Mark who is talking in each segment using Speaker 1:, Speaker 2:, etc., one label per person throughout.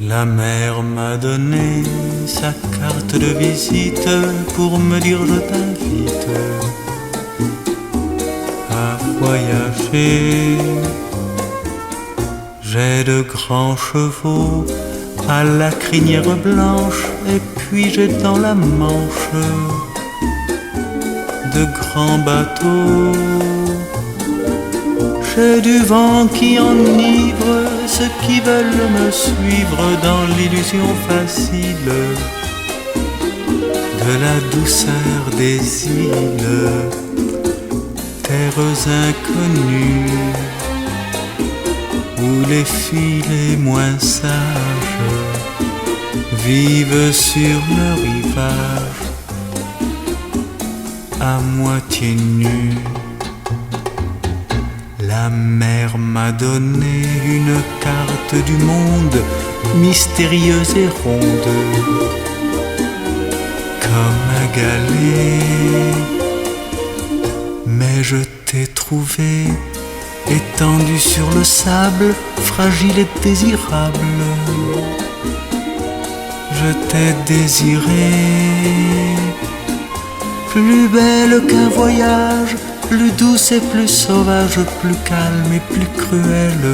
Speaker 1: La mer m'a donné sa carte de visite pour me dire je t'invite à voyager. J'ai de grands chevaux à la crinière blanche et puis j'ai dans la Manche de grands bateaux. J'ai du vent qui enivre ceux qui veulent me suivre dans l'illusion facile de la douceur des îles, terres inconnues où les filles les moins sages vivent sur le rivage à moitié nus. La mer m'a donné une carte du monde mystérieuse et ronde comme un galet. Mais je t'ai trouvé étendu sur le sable, fragile et désirable. Je t'ai désiré, plus belle qu'un voyage, plus douce et plus sauvage, plus calme et plus cruelle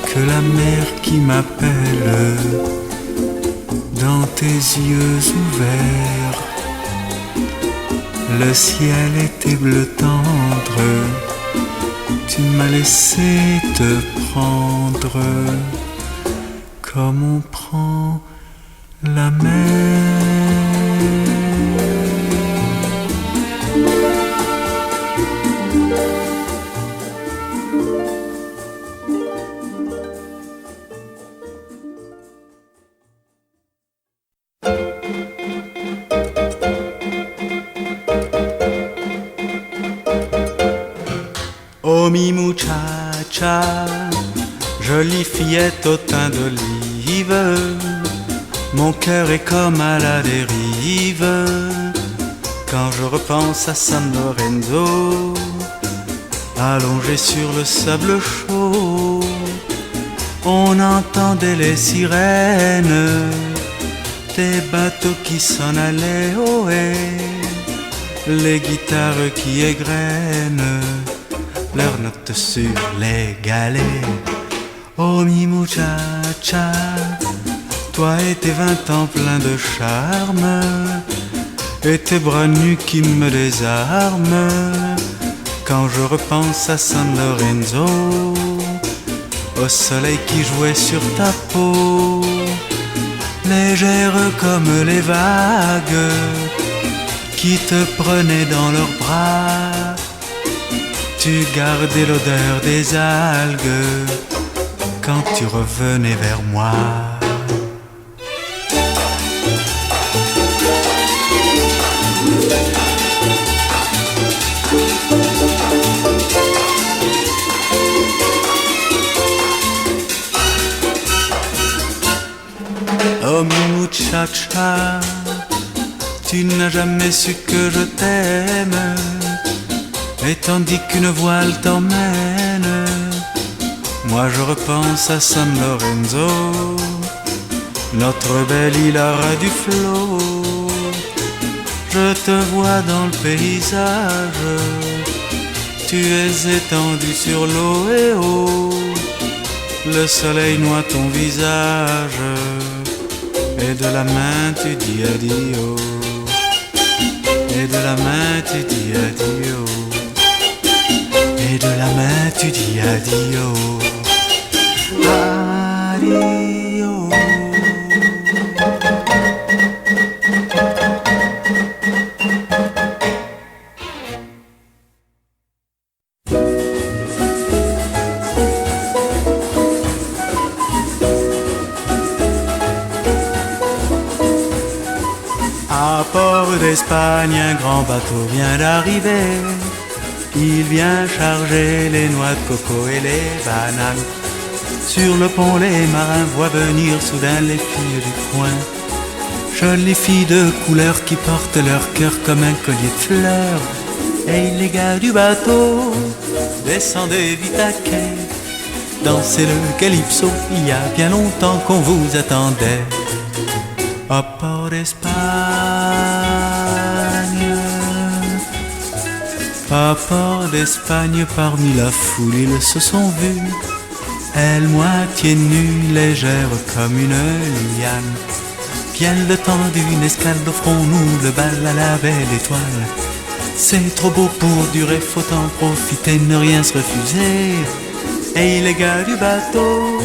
Speaker 1: que la mer qui m'appelle dans tes yeux ouverts. Le ciel était bleu tendre, tu m'as laissé te prendre comme on prend la mer. Oh mi muchacha, jolie fillette au teint d'olive, mon cœur est comme à la dérive. Quand je repense à San Lorenzo, allongé sur le sable chaud, on entendait les sirènes des bateaux qui s'en allaient ohé, les guitares qui égrènent leurs notes sur les galets. Oh mi muchacha, toi et tes 20 ans pleins de charme, et tes bras nus qui me désarment. Quand je repense à San Lorenzo, au soleil qui jouait sur ta peau, légère comme les vagues qui te prenaient dans leurs bras. Tu gardais l'odeur des algues quand tu revenais vers moi. Oh mi muchacha, tu n'as jamais su que je t'aime, et tandis qu'une voile t'emmène, moi je repense à San Lorenzo, notre belle île à ras du flot. Je te vois dans le paysage, tu es étendu sur l'eau et oh, le soleil noie ton visage, et de la main tu dis adio, et de la main tu dis adio, et de la main tu dis adio, adio. À Port d'Espagne, un grand bateau vient d'arriver. Il vient charger les noix de coco et les bananes. Sur le pont, les marins voient venir soudain les filles du coin. Jolies filles de couleur qui portent leur cœur comme un collier de fleurs. Hey les gars du bateau, descendez vite à quai. Dansez le calypso, il y a bien longtemps qu'on vous attendait. À Port d'Espagne, à Port d'Espagne, parmi la foule ils se sont vus. Elle moitié nue, légère comme une liane. Vient le temps d'une escale, offrons-nous le bal à la belle étoile. C'est trop beau pour durer, faut en profiter, ne rien se refuser. Hey les gars du bateau,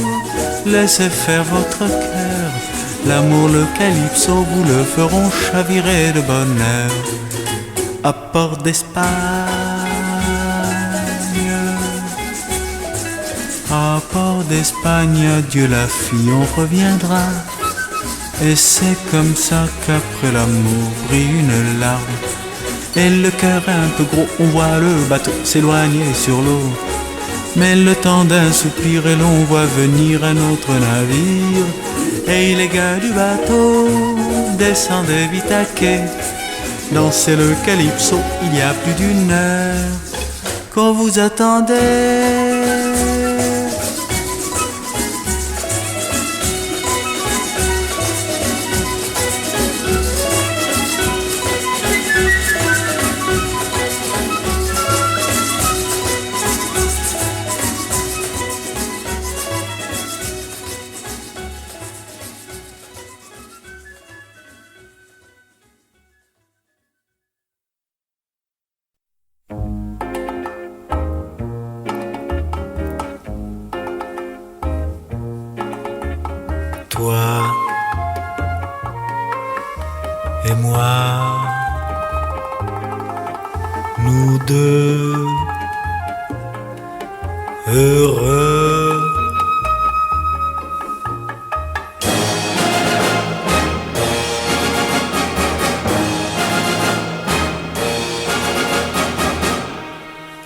Speaker 1: laissez faire votre cœur. L'amour, le calypso, vous le feront chavirer de bonheur. À Port d'Espagne, à Port d'Espagne, adieu la fille, on reviendra. Et c'est comme ça qu'après l'amour brille une larme. Et le cœur un peu gros, on voit le bateau s'éloigner sur l'eau. Mais le temps d'un soupir et l'on voit venir un autre navire. Et les gars du bateau, descendez vite à quai. Dansez le calypso, il y a plus d'une heure qu'on vous attendait. Toi et moi, nous deux, heureux.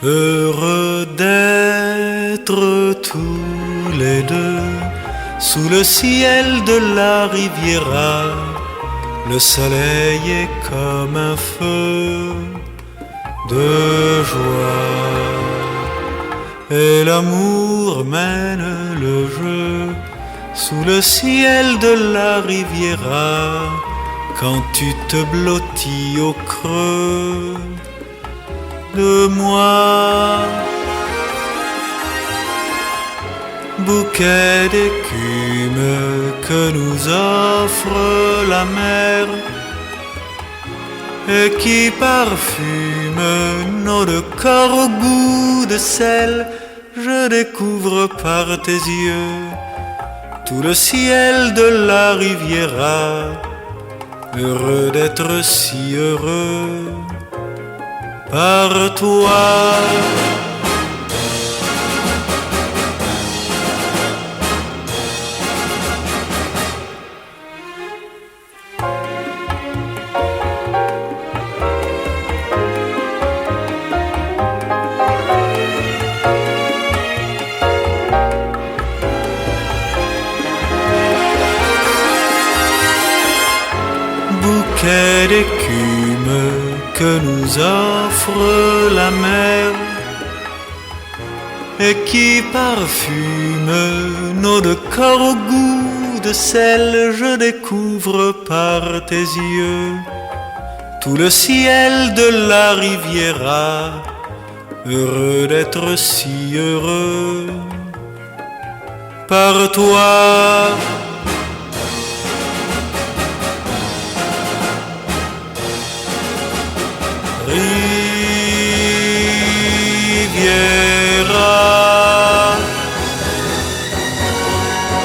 Speaker 1: Heureux d'être tous les deux sous le ciel de la Riviera. Le soleil est comme un feu de joie et l'amour mène le jeu sous le ciel de la Riviera. Quand tu te blottis au creux de moi, bouquet d'écume que nous offre la mer et qui parfume nos deux corps au goût de sel. Je découvre par tes yeux tout le ciel de la Riviera. Heureux d'être si heureux par toi. Bouquet d'écume que nous offre la mer et qui parfume nos deux corps au goût de sel. Je découvre par tes yeux tout le ciel de la Riviera. Heureux d'être si heureux par toi. Riviera,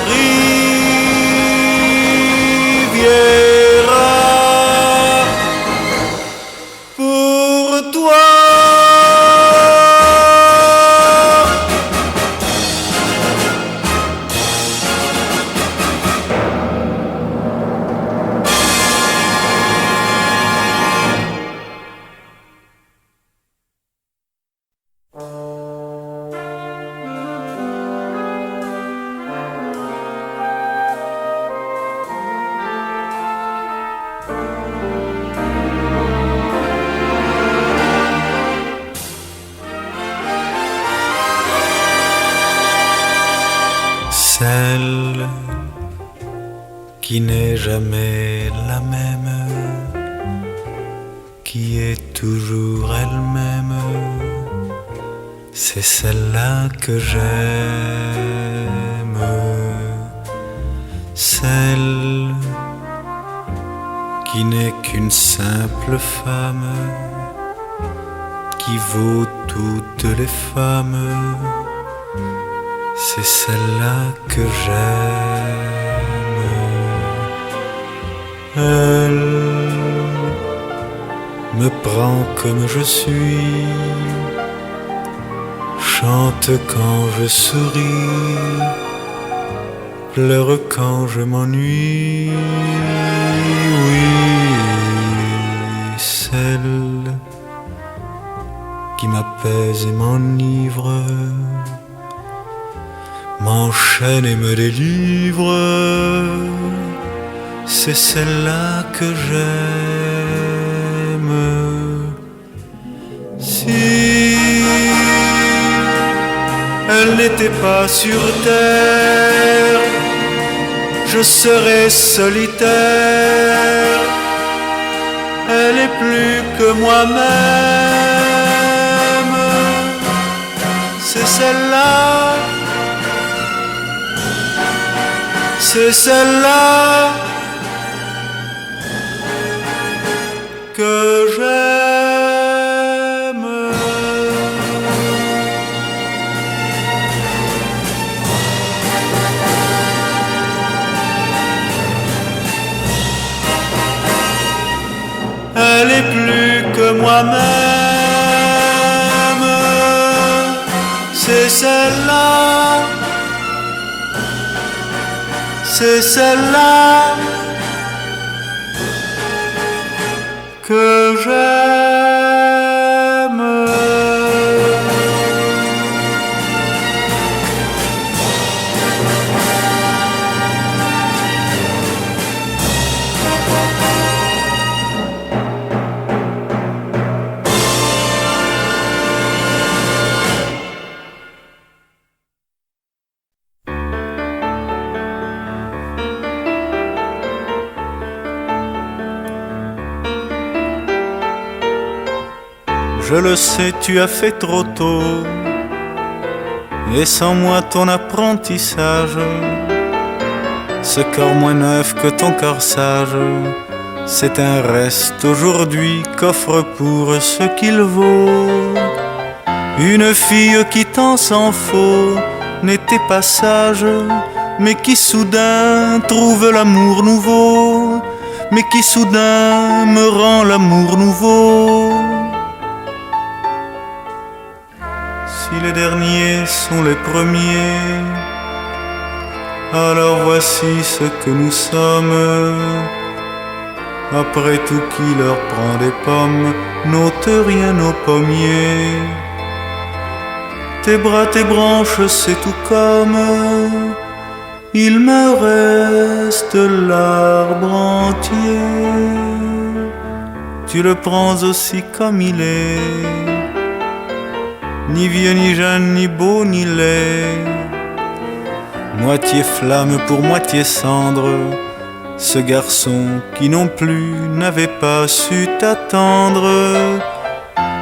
Speaker 1: Riviera, pour toi. qui n'est jamais la même, qui est toujours elle-même, c'est celle-là que j'aime, celle qui n'est qu'une simple femme, qui vaut toutes les femmes, c'est celle-là que j'aime. Elle me prend comme je suis, chante quand je souris, pleure quand je m'ennuie. Oui, celle qui m'apaise et m'enivre, m'enchaîne et me délivre, c'est celle-là que j'aime. Si elle n'était pas sur terre, je serais solitaire. Elle est plus que moi-même, c'est celle-là, c'est celle-là que j'aime. Elle est plus que moi-même, c'est celle-là, c'est celle-là que j'aime. Je le sais, tu as fait trop tôt, et sans moi ton apprentissage, ce corps moins neuf que ton corps sage, c'est un reste aujourd'hui qu'offre pour ce qu'il vaut. Une fille qui tant s'en faut n'était pas sage, mais qui soudain trouve l'amour nouveau, mais qui soudain me rend l'amour nouveau. Si les derniers sont les premiers, alors voici ce que nous sommes. Après tout, qui leur prend des pommes n'ôte rien aux pommiers. Tes bras, tes branches, c'est tout comme il me reste l'arbre entier. Tu le prends aussi comme il est, ni vieux, ni jeune, ni beau, ni laid. Moitié flamme pour moitié cendre, ce garçon qui non plus n'avait pas su t'attendre.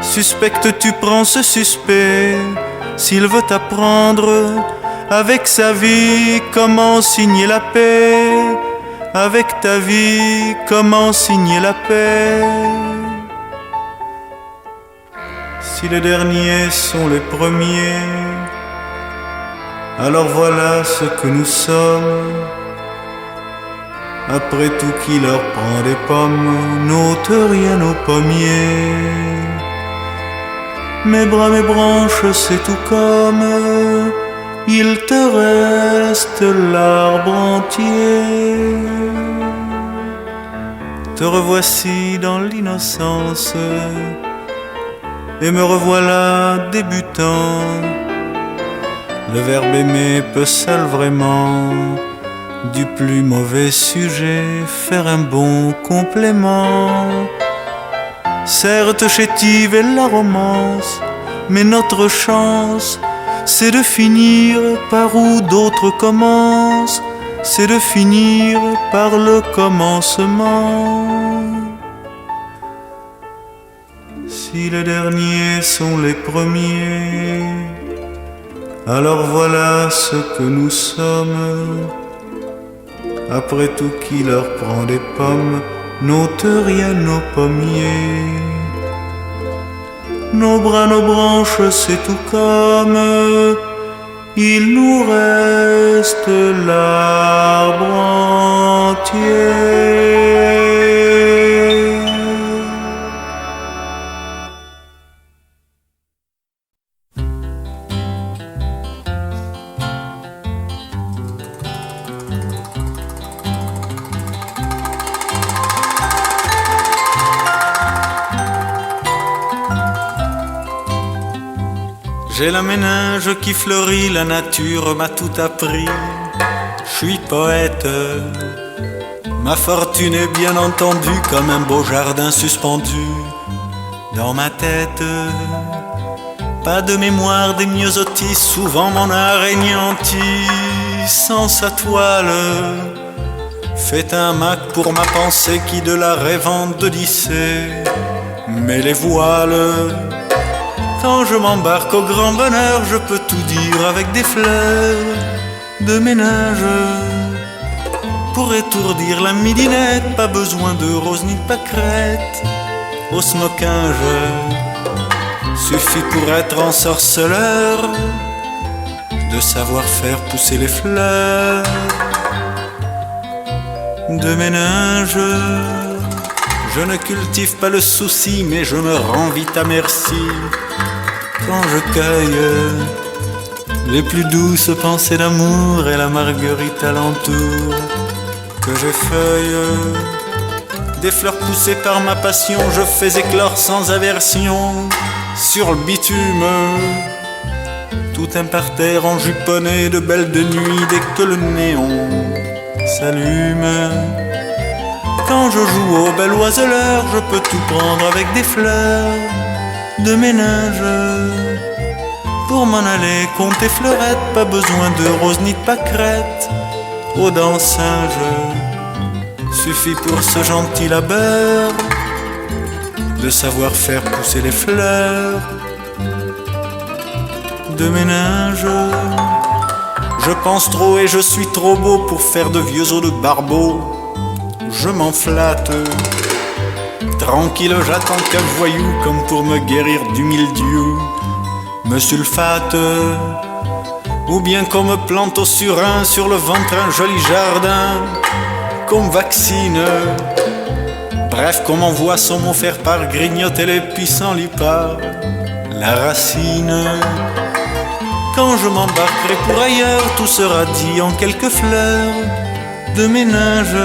Speaker 1: Suspecte, tu prends ce suspect, s'il veut t'apprendre avec sa vie comment signer la paix. Avec ta vie, comment signer la paix? Si les derniers sont les premiers, alors voilà ce que nous sommes. Après tout, qui leur prend des pommes n'ôte rien aux pommiers. Mes bras, mes branches, c'est tout comme il te reste l'arbre entier. Te revoici dans l'innocence, et me revoilà débutant. Le verbe aimer peut seul vraiment du plus mauvais sujet faire un bon complément. Certes, chétive est la romance, mais notre chance, c'est de finir par où d'autres commencent. c'est de finir par le commencement. Si les derniers sont les premiers, alors voilà ce que nous sommes. Après tout, qui leur prend des pommes n'ôte rien aux pommiers. Nos bras, nos branches, c'est tout comme il nous reste l'arbre entier. J'ai la méninge qui fleurit, la nature m'a tout appris. Je suis poète, ma fortune est bien entendue comme un beau jardin suspendu dans ma tête. Pas de mémoire des myosotis, souvent mon art anéanti. Sans sa toile, fait un Mac pour ma pensée qui de la rêvante d'Odyssée met les voiles. Quand je m'embarque au grand bonheur, je peux tout dire avec des fleurs de ménage. Pour étourdir la midinette, pas besoin de rose ni de pâquerette. Au smoquinge, suffit pour être ensorceleur de savoir faire pousser les fleurs de ménage. Je ne cultive pas le souci, mais je me rends vite à merci quand je cueille les plus douces pensées d'amour et la marguerite alentour que j'effeuille. Des fleurs poussées par ma passion, je fais éclore sans aversion sur le bitume tout un parterre enjuponné de belles de nuit dès que le néon s'allume. Quand je joue au bel oiseleur, je peux tout prendre avec des fleurs de ménage. Pour m'en aller compter fleurettes, pas besoin de rose ni de pâquerette. Aux dents singes, suffit pour ce gentil labeur de savoir faire pousser les fleurs de ménage. Je pense trop et je suis trop beau pour faire de vieux os de barbeau. Je m'en flatte, tranquille j'attends qu'un voyou comme pour me guérir du mildiou me sulfate, ou bien qu'on me plante au surin sur le ventre un joli jardin, qu'on me vaccine, bref qu'on m'envoie son mot faire part grignoter les pissenlits par la racine. Quand je m'embarquerai pour ailleurs, tout sera dit en quelques fleurs de ménage.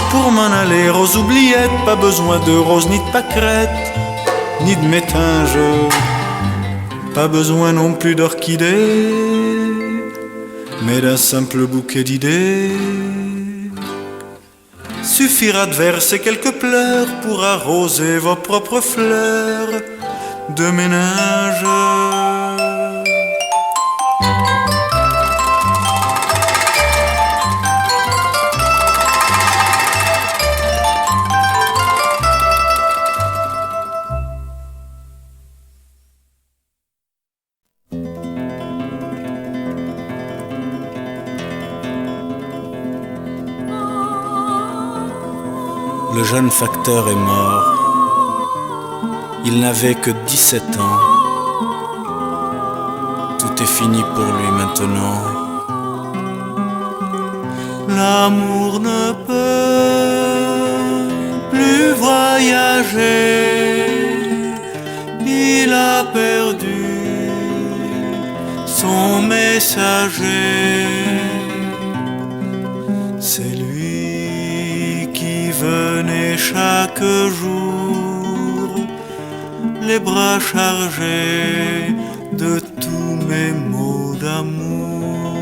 Speaker 1: Pour m'en aller aux oubliettes, pas besoin de rose ni de pâquerette, ni de métinge, pas besoin non plus d'orchidées, mais d'un simple bouquet d'idées. Suffira de verser quelques pleurs pour arroser vos propres fleurs de ménage. Le jeune facteur est mort. Il n'avait que 17 ans. Tout est fini pour lui maintenant. L'amour ne peut plus voyager. Il a perdu son messager. C'est lui qui venait chaque jour, les bras chargés de tous mes mots d'amour.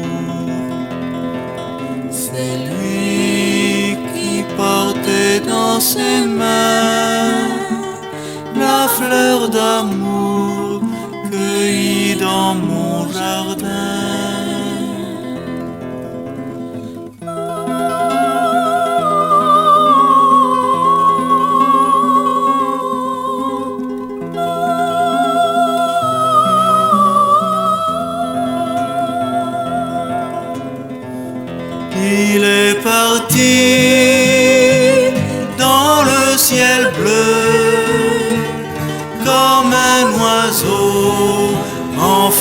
Speaker 1: C'est lui qui portait dans ses mains la fleur d'amour cueillie dans mon jardin.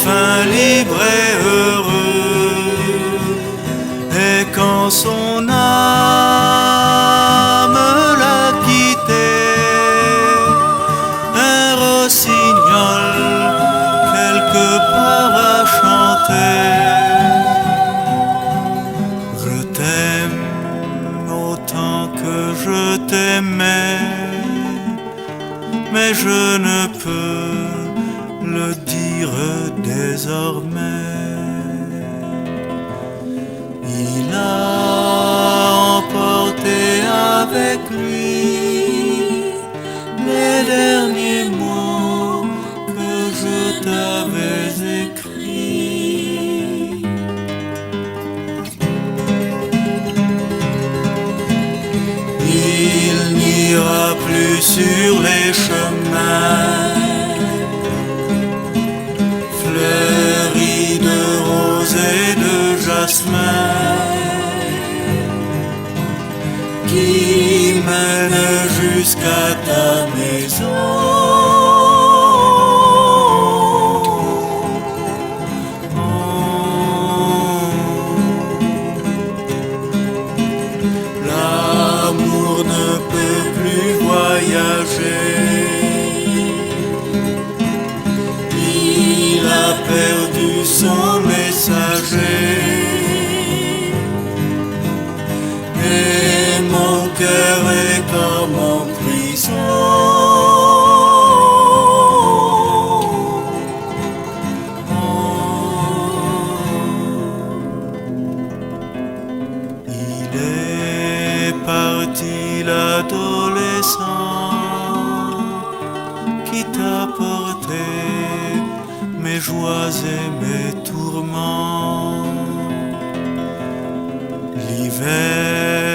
Speaker 1: enfin libre et heureux. Et quand son âme l'a quitté, un rossignol quelque part a chanté. Je t'aime autant que je t'aimais, mais je ne peux le dire désormais. Il a emporté avec lui les derniers mots que je t'avais écrits. Il n'ira plus sur les chemins fleuris de roses et de jasmin qui mènent jusqu'à ta maison. L'amour ne peut plus voyager, il a perdu son messager, et mon cœur est comme en prison. Il est parti l'adolescent qui t'a porté mes joies et mes tourments. L'hiver